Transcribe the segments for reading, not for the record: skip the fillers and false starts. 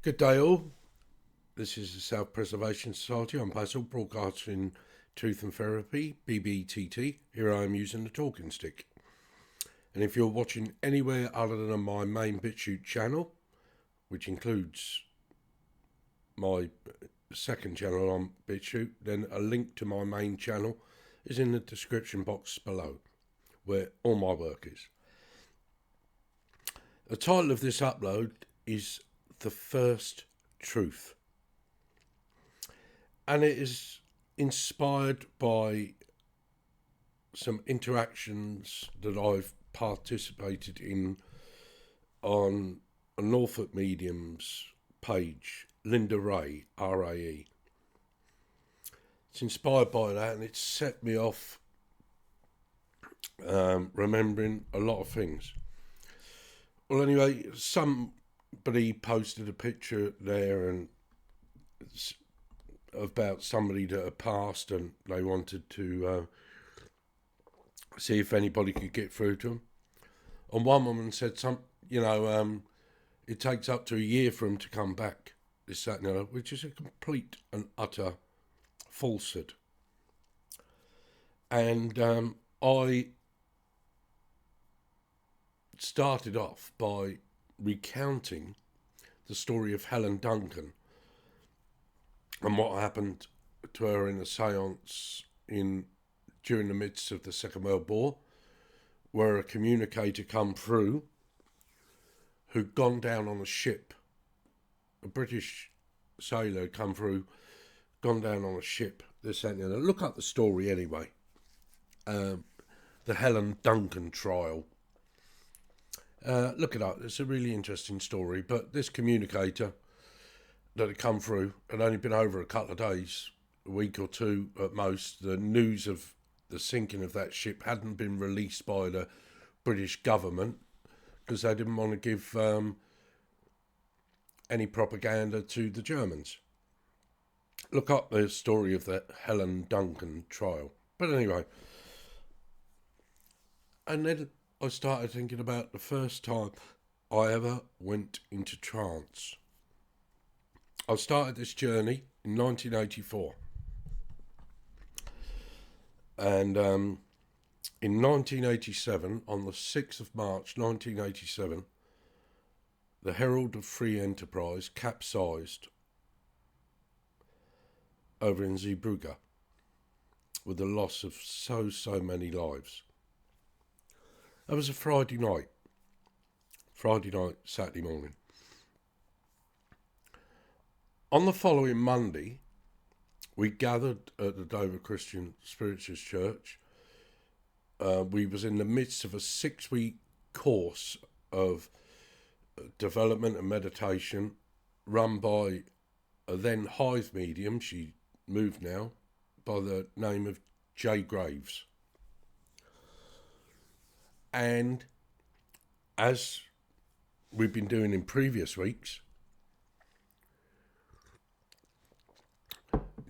Good day, all. This is the Self Preservation Society. I'm Bazzzilll, broadcasting Truth and Therapy, BBTT. Here I am using the talking stick. And if you're watching anywhere other than my main Bitchute channel, which includes my second channel on Bitchute, then a link to my main channel is in the description box below, where all my work is. The title of this upload is The First Truth. And it is inspired by some interactions that I've participated in on a Norfolk Medium's page, Linda Ray, R-A-E. It's inspired by that, and it's set me off remembering a lot of things. Well, anyway, somebody posted a picture there and it's about somebody that had passed, and they wanted to see if anybody could get through to them. And one woman said, it takes up to a year for him to come back, this, that, and the other, which is a complete and utter falsehood. And I started off by recounting the story of Helen Duncan and what happened to her in a seance during the midst of the Second World War, where a communicator come through who'd gone down on a ship. A British sailor had come through, gone down on a ship, this, that, and the other. Look up the story anyway. The Helen Duncan trial. Look it up. It's a really interesting story. But this communicator that had come through had only been over a couple of days, a week or two at most. The news of the sinking of that ship hadn't been released by the British government because they didn't want to give any propaganda to the Germans. Look up the story of the Helen Duncan trial. But anyway, and then I started thinking about the first time I ever went into trance. I started this journey in 1984. And in 1987, on the 6th of March 1987, the Herald of Free Enterprise capsized over in Zeebrugge with the loss of so many lives. That was a Friday night, Saturday morning. On the following Monday, we gathered at the Dover Christian Spiritualist Church. We was in the midst of a 6-week course of development and meditation run by a then Hive medium, she moved now, by the name of J. Graves. And as we've been doing in previous weeks,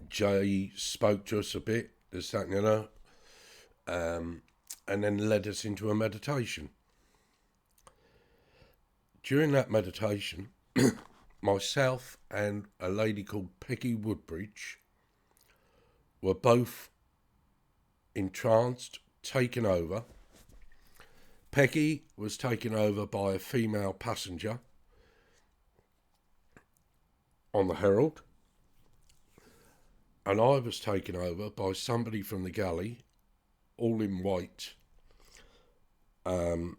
Jay spoke to us a bit, this, that, and the other, and then led us into a meditation. During that meditation, myself and a lady called Peggy Woodbridge were both entranced, taken over. Peggy was taken over by a female passenger on the Herald, and I was taken over by somebody from the galley, all in white. I'm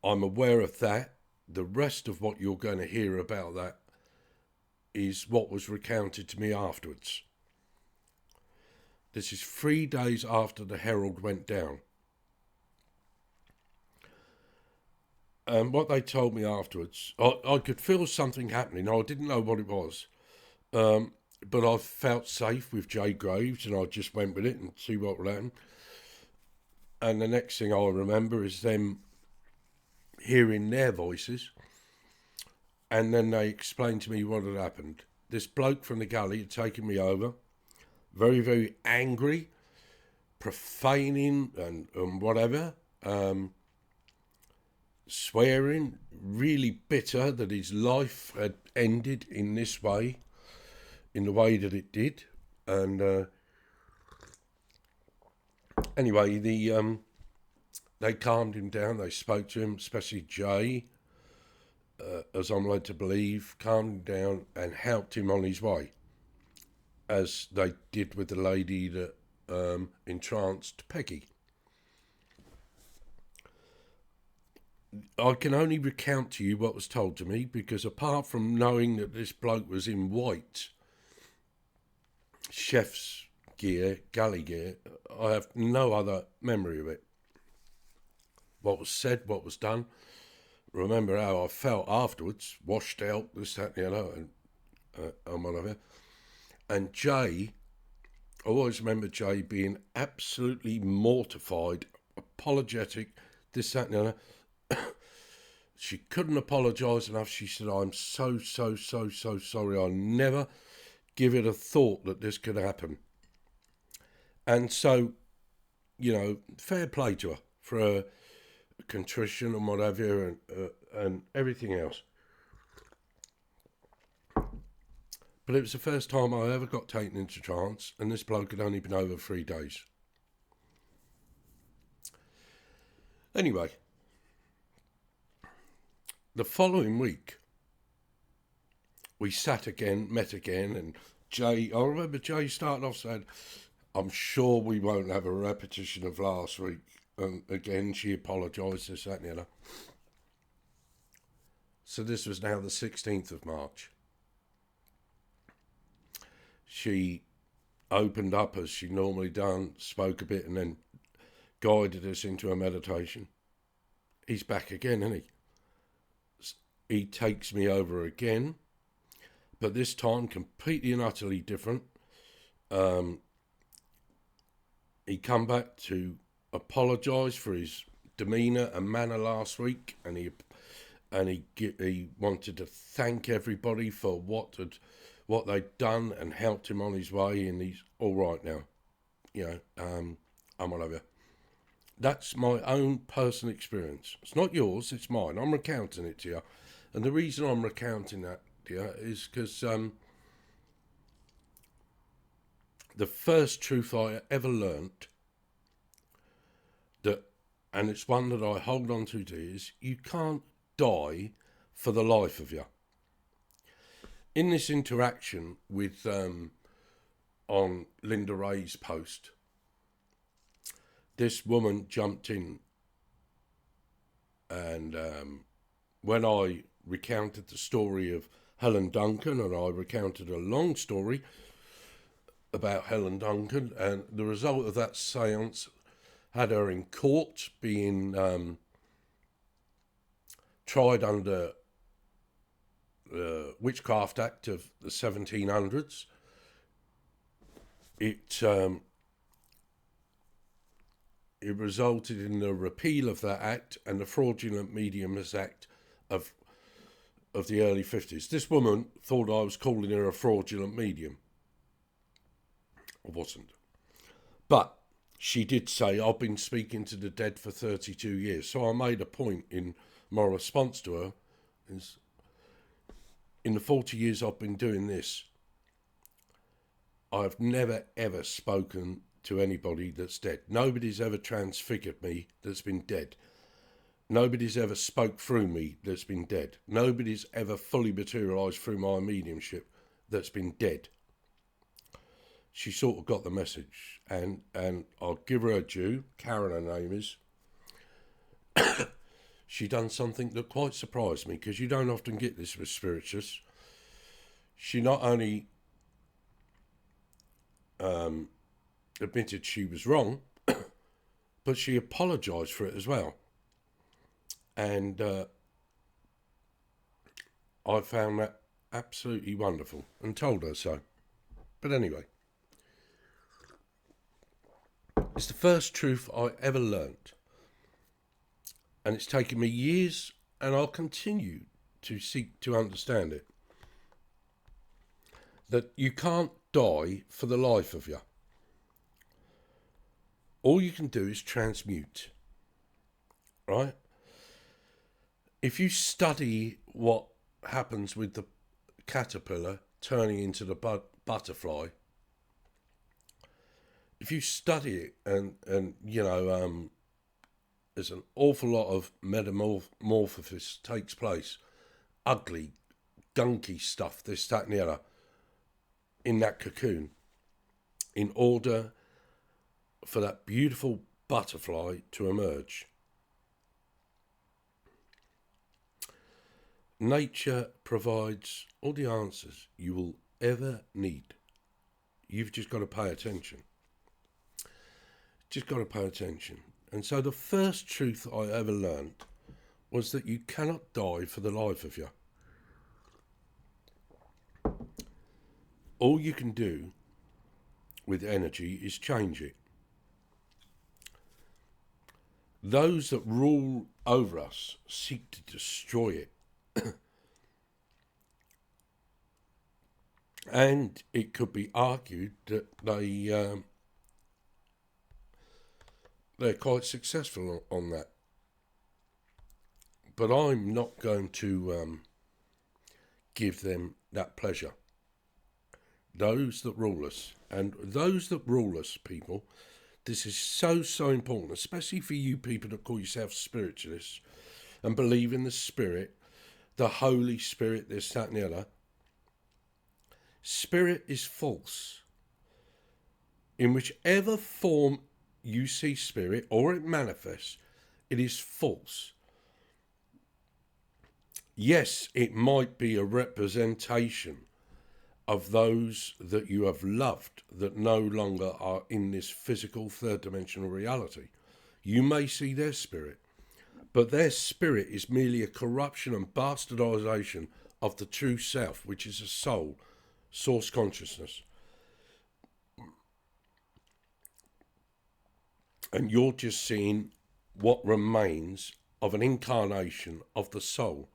aware of that. The rest of what you're going to hear about that is what was recounted to me afterwards. This is 3 days after the Herald went down. And what they told me afterwards, I could feel something happening. I didn't know what it was. But I felt safe with Jay Graves, and I just went with it and see what would happen. And the next thing I remember is them hearing their voices, and then they explained to me what had happened. This bloke from the galley had taken me over, very, very angry, profaning and whatever, swearing, really bitter that his life had ended in this way, in the way that it did. And anyway, they calmed him down. They spoke to him, especially Jay, as I'm led to believe, calmed him down and helped him on his way, as they did with the lady that entranced Peggy. I can only recount to you what was told to me, because apart from knowing that this bloke was in white chef's gear, galley gear, I have no other memory of it. What was said, what was done. Remember how I felt afterwards, washed out, this, that, and the other, and whatever. And Jay, I always remember Jay being absolutely mortified, apologetic, this, that, and the other. She couldn't apologise enough. She said, I'm so sorry. I never give it a thought that this could happen. And so, you know, fair play to her for her contrition and whatever, and everything else. But it was the first time I ever got taken into trance, and this bloke had only been over 3 days. Anyway, the following week, we met again, and Jay, I remember Jay started off saying, I'm sure we won't have a repetition of last week. And again, she apologised, this, that, and the other. So this was now the 16th of March. She opened up as she normally done, spoke a bit, and then guided us into a meditation. He's back again, isn't he? He takes me over again, but this time completely and utterly different. He come back to apologise for his demeanour and manner last week, and he wanted to thank everybody for what they'd done and helped him on his way, and he's all right now. You know, I'm whatever. That's my own personal experience. It's not yours, it's mine. I'm recounting it to you. And the reason I'm recounting that to you is because the first truth I ever learnt, and it's one that I hold on to, is you can't die for the life of you. In this interaction with on Linda Ray's post, this woman jumped in, and when I recounted the story of Helen Duncan, and I recounted a long story about Helen Duncan, and the result of that séance had her in court being tried under the Witchcraft Act of the 1700s. It resulted in the repeal of that act and the Fraudulent Mediums Act of the early 50s. This woman thought I was calling her a fraudulent medium. I wasn't. But she did say, I've been speaking to the dead for 32 years. So I made a point in my response to her, is in the 40 years I've been doing this, I've never ever spoken to anybody that's dead. Nobody's ever transfigured me that's been dead. Nobody's ever spoke through me that's been dead. Nobody's ever fully materialised through my mediumship that's been dead. She sort of got the message, and I'll give her due. Karen, her name is. She done something that quite surprised me, because you don't often get this with spiritualists. She not only admitted she was wrong, but she apologised for it as well. And I found that absolutely wonderful, and told her so. But anyway, it's the first truth I ever learnt, and it's taken me years, and I'll continue to seek to understand it, that you can't die for the life of you. All you can do is transmute, right? If you study what happens with the caterpillar turning into the butterfly, if you study it and you know, there's an awful lot of metamorphosis takes place, ugly, gunky stuff, this, that and the other, in that cocoon, in order for that beautiful butterfly to emerge. Nature provides all the answers you will ever need. You've just got to pay attention. Just got to pay attention. And so the first truth I ever learned was that you cannot die for the life of you. All you can do with energy is change it. Those that rule over us seek to destroy it. And it could be argued that they're quite successful on that. But I'm not going to give them that pleasure. Those that rule us, and those that rule us, people, this is so important, especially for you people that call yourself spiritualists and believe in the Spirit, the Holy Spirit, this, that and the other. Spirit is false. In whichever form you see spirit or it manifests, it is false. Yes, it might be a representation of those that you have loved that no longer are in this physical third dimensional reality. You may see their spirit, but their spirit is merely a corruption and bastardization of the true self, which is a soul, source consciousness. And you're just seeing what remains of an incarnation of the soul.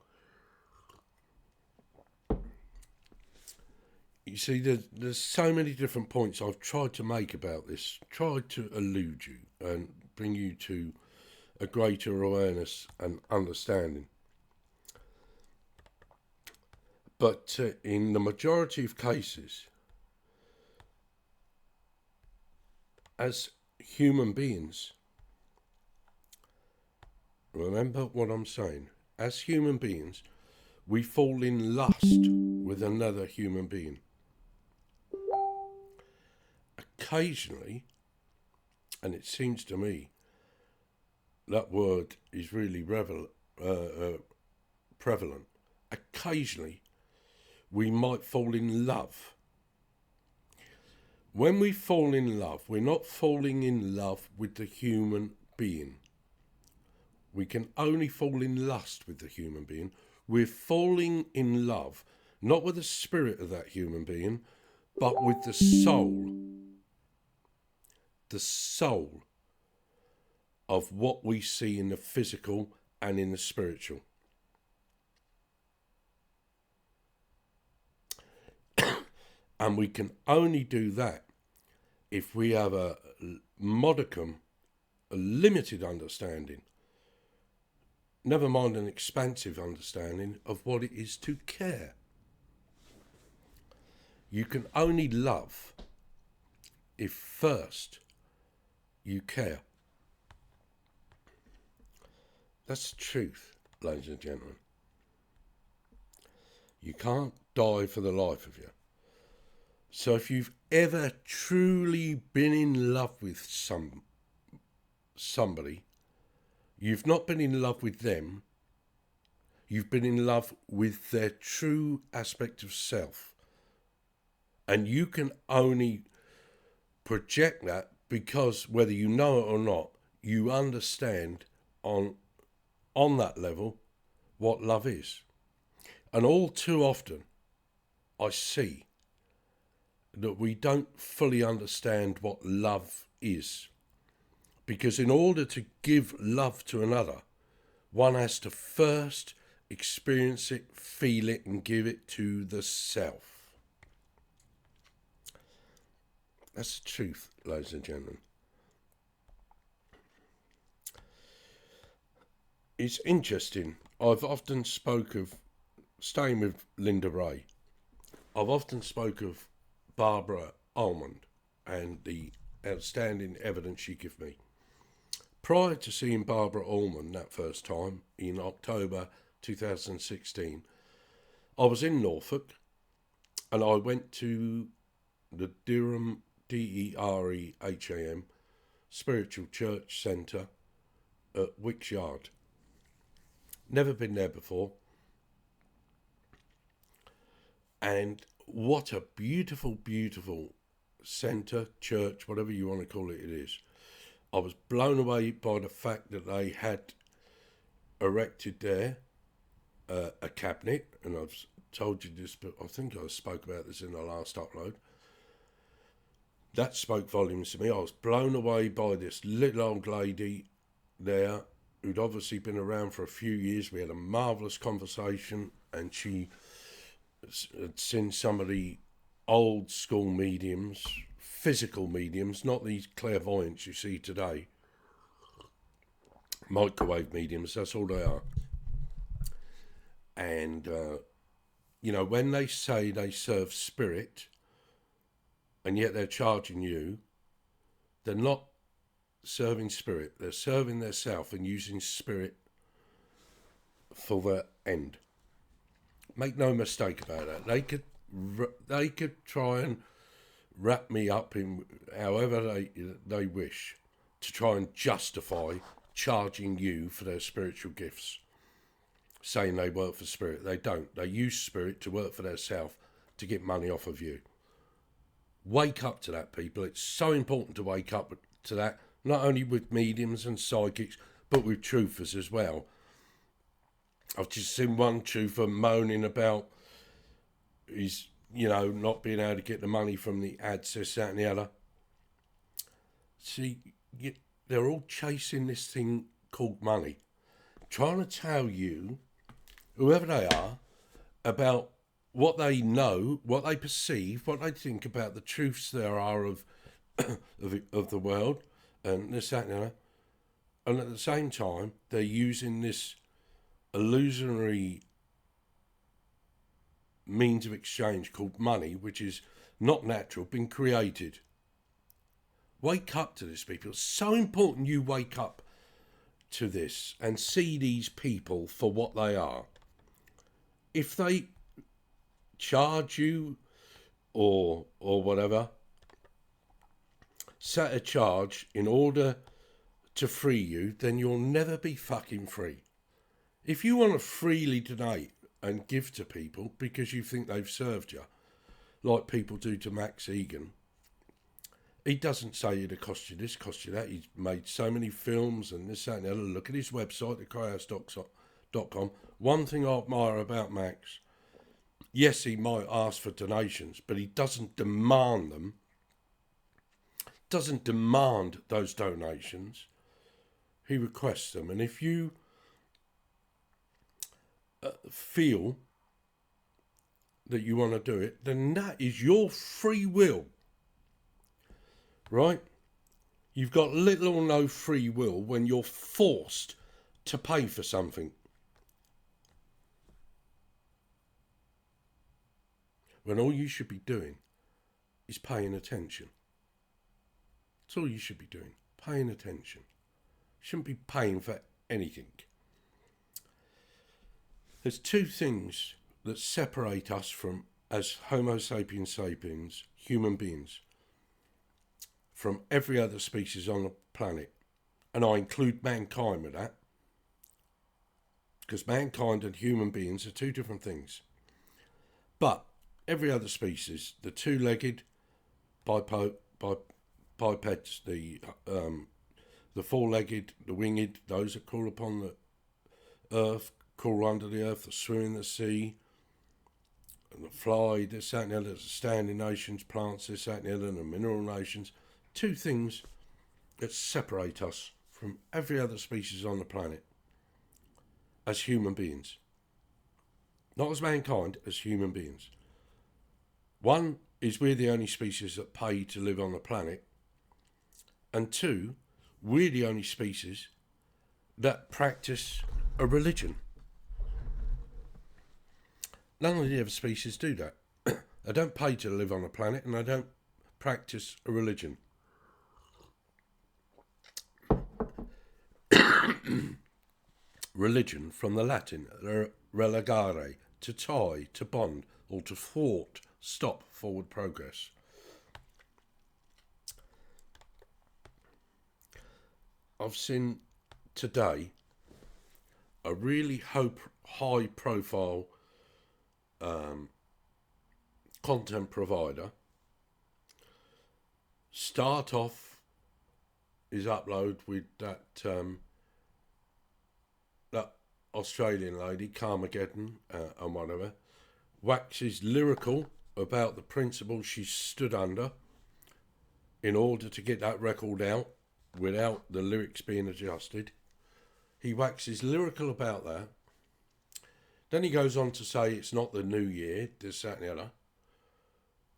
You see, there's so many different points I've tried to make about this, tried to elude you and bring you to a greater awareness and understanding. But in the majority of cases, as human beings, remember what I'm saying, as human beings, we fall in lust with another human being. Occasionally, and it seems to me that word is really prevalent, occasionally we might fall in love. When we fall in love, we're not falling in love with the human being. We can only fall in lust with the human being. We're falling in love, not with the spirit of that human being, but with the soul. The soul of what we see in the physical and in the spiritual. And we can only do that if we have a modicum, a limited understanding, never mind an expansive understanding of what it is to care. You can only love if first you care. That's the truth, ladies and gentlemen. You can't die for the life of you. So if you've ever truly been in love with somebody, you've not been in love with them, you've been in love with their true aspect of self. And you can only project that because, whether you know it or not, you understand on that level what love is. And all too often, I see that we don't fully understand what love is. Because in order to give love to another, one has to first experience it, feel it, and give it to the self. That's the truth, ladies and gentlemen. It's interesting. I've often spoke of, staying with Linda Ray, I've often spoke of Barbara Almond and the outstanding evidence she gave me. Prior to seeing Barbara Almond that first time in October 2016, I was in Norfolk and I went to the Durham, Dereham, Spiritual Church Centre at Wicks Yard. Never been there before. And what a beautiful, beautiful centre, church, whatever you want to call it, it is. I was blown away by the fact that they had erected there a cabinet, and I've told you this, but I think I spoke about this in the last upload. That spoke volumes to me. I was blown away by this little old lady there who'd obviously been around for a few years. We had a marvellous conversation, and she had seen some of the old school mediums, physical mediums, not these clairvoyants you see today. Microwave mediums, that's all they are. And, when they say they serve spirit, and yet they're charging you, they're not serving spirit, they're serving their self and using spirit for their end. Make no mistake about that. They could try and wrap me up in however they wish to try and justify charging you for their spiritual gifts, saying they work for spirit. They don't. They use spirit to work for their self to get money off of you. Wake up to that, people. It's so important to wake up to that, not only with mediums and psychics, but with truthers as well. I've just seen one truther moaning about his, not being able to get the money from the ads, this, that and the other. See, they're all chasing this thing called money, trying to tell you, whoever they are, about what they know, what they perceive, what they think about the truths there are of the world, and this, that, and the other. And at the same time, they're using this illusionary means of exchange called money, which is not natural, been created. Wake up to this, people. It's so important you wake up to this and see these people for what they are. If they charge you or whatever, set a charge in order to free you, then you'll never be fucking free. If you want to freely donate and give to people because you think they've served you, like people do to Max Egan, he doesn't say it'll cost you this, cost you that. He's made so many films and this, that and the other. Look at his website, thecryhouse.com. One thing I admire about Max, yes, he might ask for donations, but he doesn't demand them. Doesn't demand those donations. He requests them. And if you feel that you want to do it, then that is your free will, right? You've got little or no free will when you're forced to pay for something. When all you should be doing is paying attention. That's all you should be doing, paying attention. You shouldn't be paying for anything. There's two things that separate us from, as Homo sapiens sapiens, human beings, from every other species on the planet. And I include mankind with that, because mankind and human beings are two different things. But every other species, the two-legged bipeds, the four-legged, the winged, those that crawl upon the earth, crawl under the earth, that swim in the sea, and that fly, this, that, and the other, the standing nations, plants, this, that, and the other, and the mineral nations. Two things that separate us from every other species on the planet as human beings. Not as mankind, as human beings. One is we're the only species that pay to live on the planet. And two, we're the only species that practice a religion. None of the other species do that. They don't pay to live on a planet, and they don't practice a religion. Religion, from the Latin relegare, to tie, to bond, or to thwart, stop forward progress. I've seen today a really high profile content provider start off his upload with that Australian lady, Carmageddon, and whatever, waxes lyrical about the principles she stood under in order to get that record out without the lyrics being adjusted. He waxes lyrical about that. Then he goes on to say it's not the new year, this, that and the other.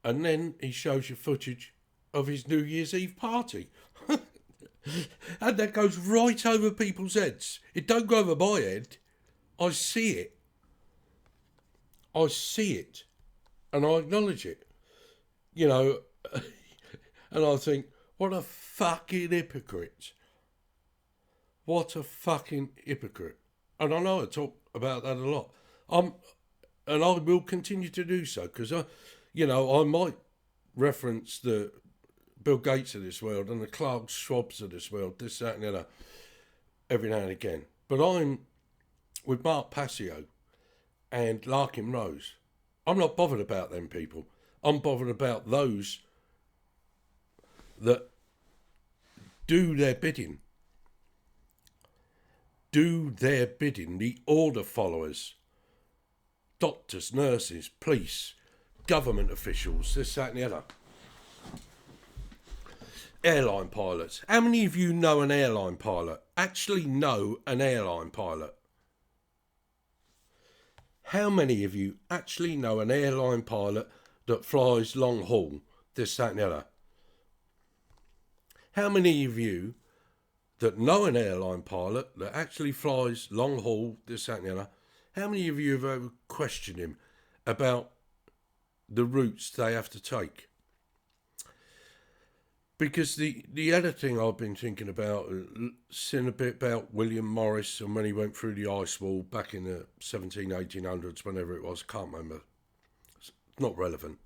And then he shows you footage of his New Year's Eve party. And that goes right over people's heads. It don't go over my head. I see it. I see it. And I acknowledge it. You know, and I think, what a fucking hypocrite. What a fucking hypocrite. And I know I talk about that a lot. And I will continue to do so, because I might reference the Bill Gates of this world and the Klaus Schwabs of this world, this, that and the other, every now and again. But I'm with Mark Passio and Larkin Rose. I'm not bothered about them people. I'm bothered about those that do their bidding. Do their bidding. The order followers. Doctors, nurses, police, government officials, this, that and the other. Airline pilots. How many of you know an airline pilot? Actually know an airline pilot? How many of you actually know an airline pilot that flies long haul, this, that and the other? How many of you that know an airline pilot that actually flies long haul, this, that and the other, how many of you have ever questioned him about the routes they have to take? Because the other thing I've been thinking about, seen a bit about William Morris and when he went through the ice wall back in the 1800s, whenever it was, can't remember. It's not relevant.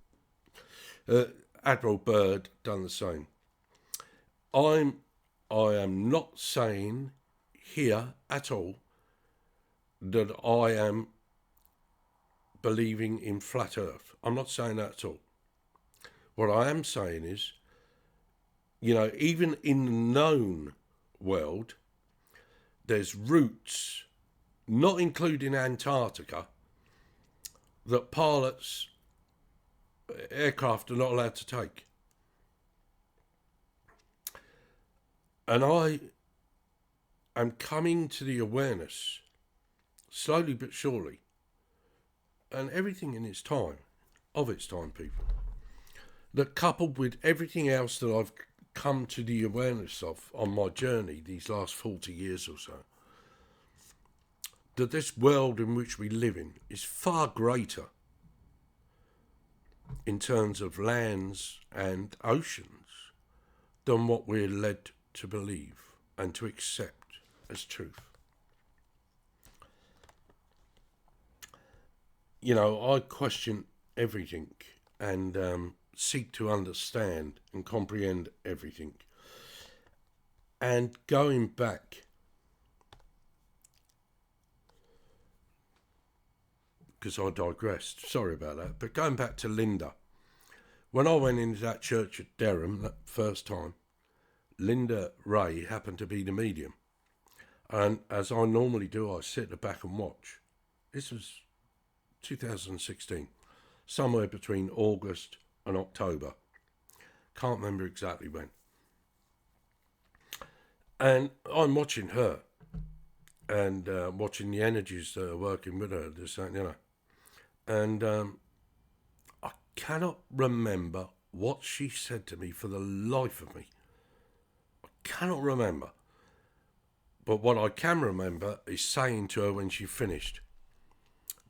Admiral Byrd done the same. I am not saying here at all that I am believing in flat earth. I'm not saying that at all. What I am saying is, even in the known world, there's routes, not including Antarctica, that pilots, aircraft are not allowed to take. And I am coming to the awareness, slowly but surely, and everything in its time, people, that coupled with everything else that I've come to the awareness of on my journey these last 40 years or so, that this world in which we live in is far greater in terms of lands and oceans than what we're led to believe and to accept as truth. I question everything and seek to understand and comprehend everything. And going back, because I digressed, sorry about that, but going back to Linda, when I went into that church at Derham that first time, Linda Ray happened to be the medium. And as I normally do, I sit at the back and watch. This was 2016, somewhere between August and October. Can't remember exactly when. And I'm watching her and watching the energies that are working with her, this, that, and the other. And I cannot remember what she said to me for the life of me. I cannot remember. But what I can remember is saying to her when she finished,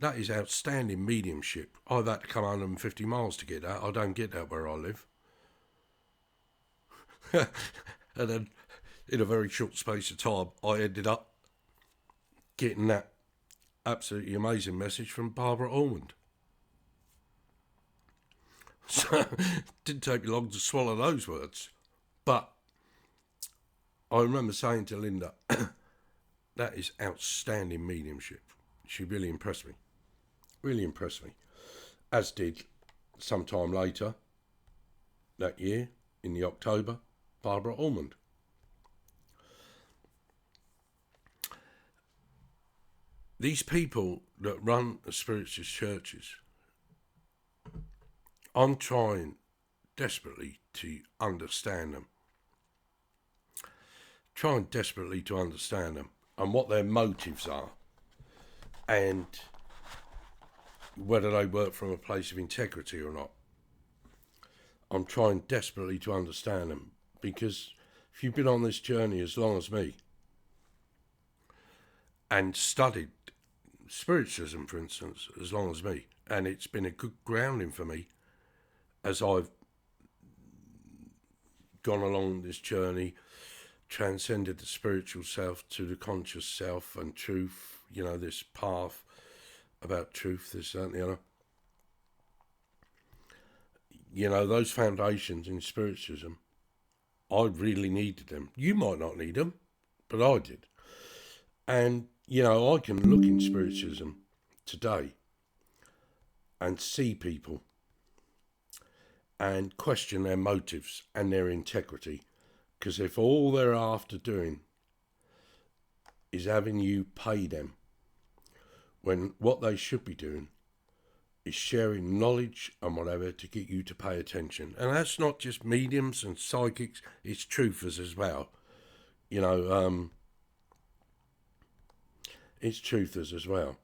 That is outstanding mediumship. I've had to come 150 miles to get that. I don't get that where I live. And then, in a very short space of time, I ended up getting that absolutely amazing message from Barbara Ormond. So, it didn't take me long to swallow those words. But I remember saying to Linda, that is outstanding mediumship. She really impressed me. Really impressed me. As did, sometime later that year, in the October, Barbara Ormond. These people that run the spiritualist churches, I'm trying desperately to understand them. Trying desperately to understand them and what their motives are, and whether they work from a place of integrity or not. I'm trying desperately to understand them, because if you've been on this journey as long as me and studied spiritualism, for instance, as long as me, and it's been a good grounding for me as I've gone along this journey, transcended the spiritual self to the conscious self and truth, you know, this path about truth, this, that, and the other. You know, those foundations in spiritualism, I really needed them. You might not need them, but I did. And, you know, I can look in spiritualism today and see people and question their motives and their integrity. Because if all they're after doing is having you pay them, when what they should be doing is sharing knowledge and whatever to get you to pay attention. And that's not just mediums and psychics, it's truthers as well. You know, it's truthers as well.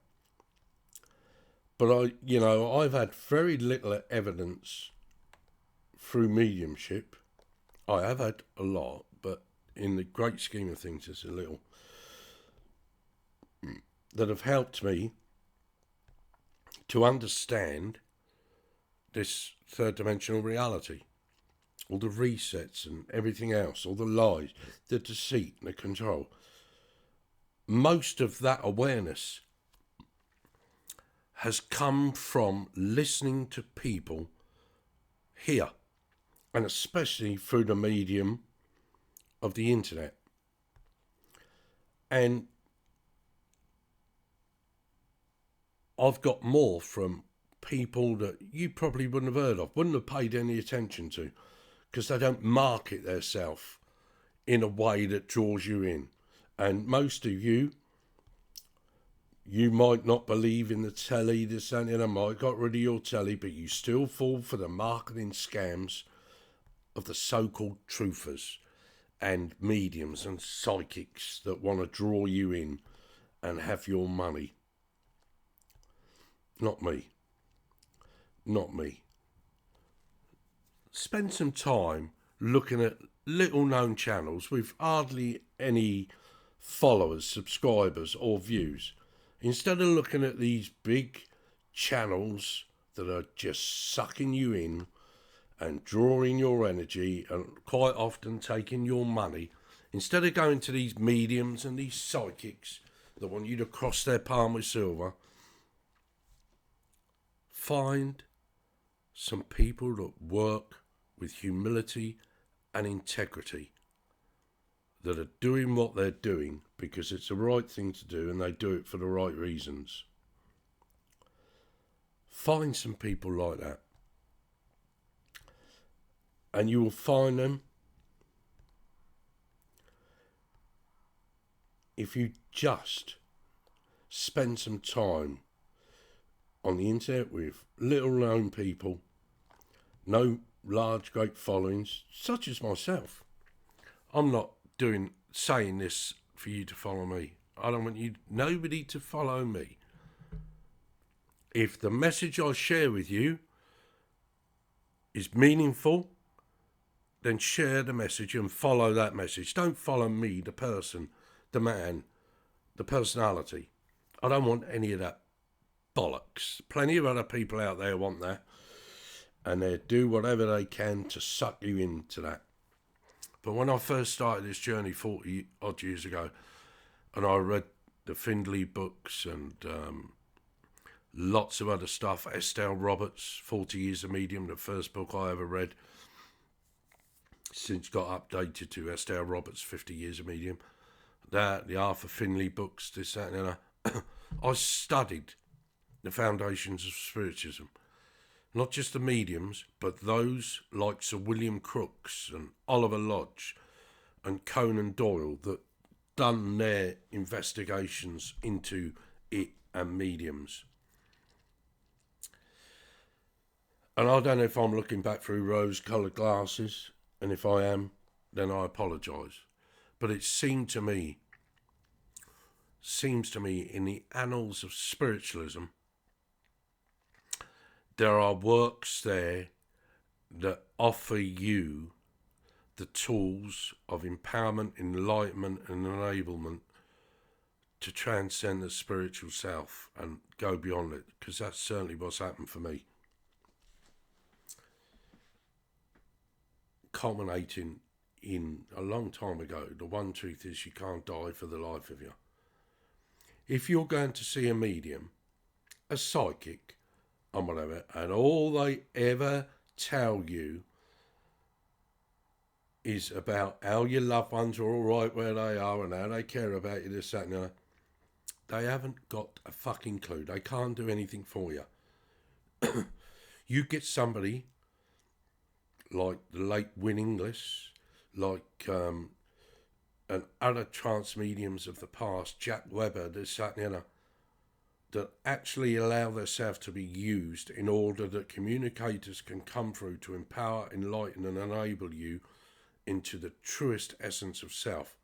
But I've had very little evidence through mediumship. I have had a lot, but in the great scheme of things, it's a little, that have helped me to understand this third dimensional reality, all the resets and everything else, all the lies, the deceit and the control. Most of that awareness has come from listening to people here, and especially through the medium of the internet. And I've got more from people that you probably wouldn't have heard of, wouldn't have paid any attention to, because they don't market themselves in a way that draws you in. And most of you might not believe in the telly, this and that, and might got rid of your telly, but you still fall for the marketing scams of the so-called truthers and mediums and psychics that want to draw you in and have your money. Not me. Not me. Spend some time looking at little known channels with hardly any followers, subscribers or views. Instead of looking at these big channels that are just sucking you in and drawing your energy and quite often taking your money, instead of going to these mediums and these psychics that want you to cross their palm with silver, find some people that work with humility and integrity, that are doing what they're doing because it's the right thing to do and they do it for the right reasons. Find some people like that. And you will find them if you just spend some time on the internet with little known people, no large great followings, such as myself. I'm not saying this for you to follow me. I don't want nobody to follow me. If the message I share with you is meaningful, then share the message and follow that message. Don't follow me, the person, the man, the personality. I don't want any of that bollocks. Plenty of other people out there want that, and they do whatever they can to suck you into that. But when I first started this journey 40 odd years ago, and I read the Findlay books and lots of other stuff, Estelle Roberts, 40 Years of Medium, the first book I ever read, since got updated to Estelle Roberts, 50 Years of Medium, that, the Arthur Findlay books, this, that, and the other. I studied the foundations of spiritism. Not just the mediums, but those like Sir William Crookes and Oliver Lodge and Conan Doyle that done their investigations into it and mediums. And I don't know if I'm looking back through rose-coloured glasses, and if I am, then I apologise. But it seems to me in the annals of spiritualism, there are works there that offer you the tools of empowerment, enlightenment and enablement to transcend the spiritual self and go beyond it, because that's certainly what's happened for me. Culminating in a long time ago, the one truth is you can't die for the life of you. If you're going to see a medium, a psychic, and whatever, and all they ever tell you is about how your loved ones are all right where they are and how they care about you, this, that, and the other, they haven't got a fucking clue. They can't do anything for you. You get somebody like the late Win Inglis, like and other trance mediums of the past, Jack Webber, this, that, and the other, that actually allow themselves to be used in order that communicators can come through to empower, enlighten and enable you into the truest essence of self,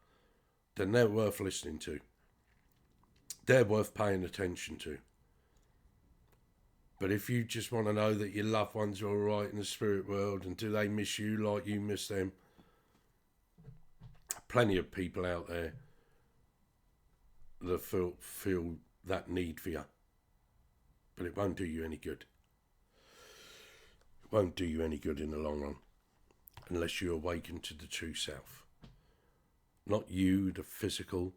then they're worth listening to. They're worth paying attention to. But if you just want to know that your loved ones are all right in the spirit world and do they miss you like you miss them, plenty of people out there that feel that need for you, but it won't do you any good. It won't do you any good in the long run unless you awaken to the true self. Not you, the physical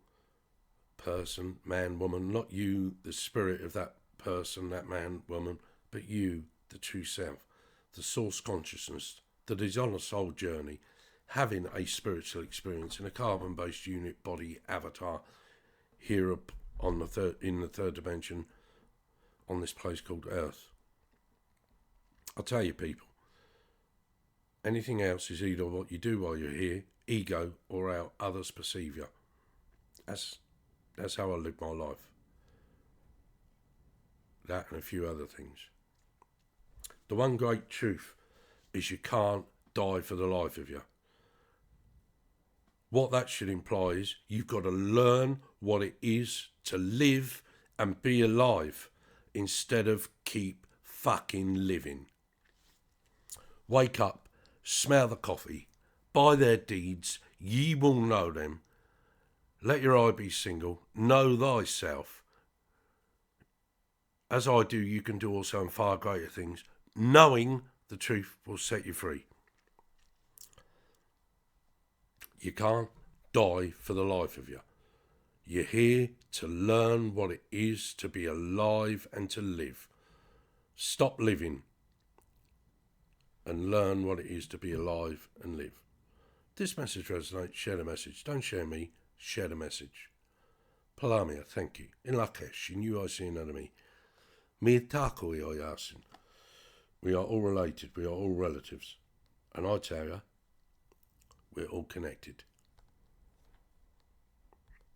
person, man, woman, not you, the spirit of that person, that man, woman, but you, the true self, the source consciousness that is on a soul journey, having a spiritual experience in a carbon-based unit body avatar here on in the third dimension on this place called Earth. I'll tell you, people, anything else is either what you do while you're here, ego, or how others perceive you. That's how I live my life. That and a few other things. The one great truth is you can't die for the life of you. What that should imply is you've got to learn what it is to live and be alive instead of keep fucking living. Wake up, smell the coffee, by their deeds ye will know them. Let your eye be single, know thyself. As I do, you can do also and far greater things. Knowing the truth will set you free. You can't die for the life of you. You're here to learn what it is to be alive and to live. Stop living and learn what it is to be alive and live. This message resonates, share the message. Don't share me, share the message. Palamia, thank you. In Lakesh, in you I see another me. Me tako I yasin. We are all related, we are all relatives. And I tell you, we're all connected.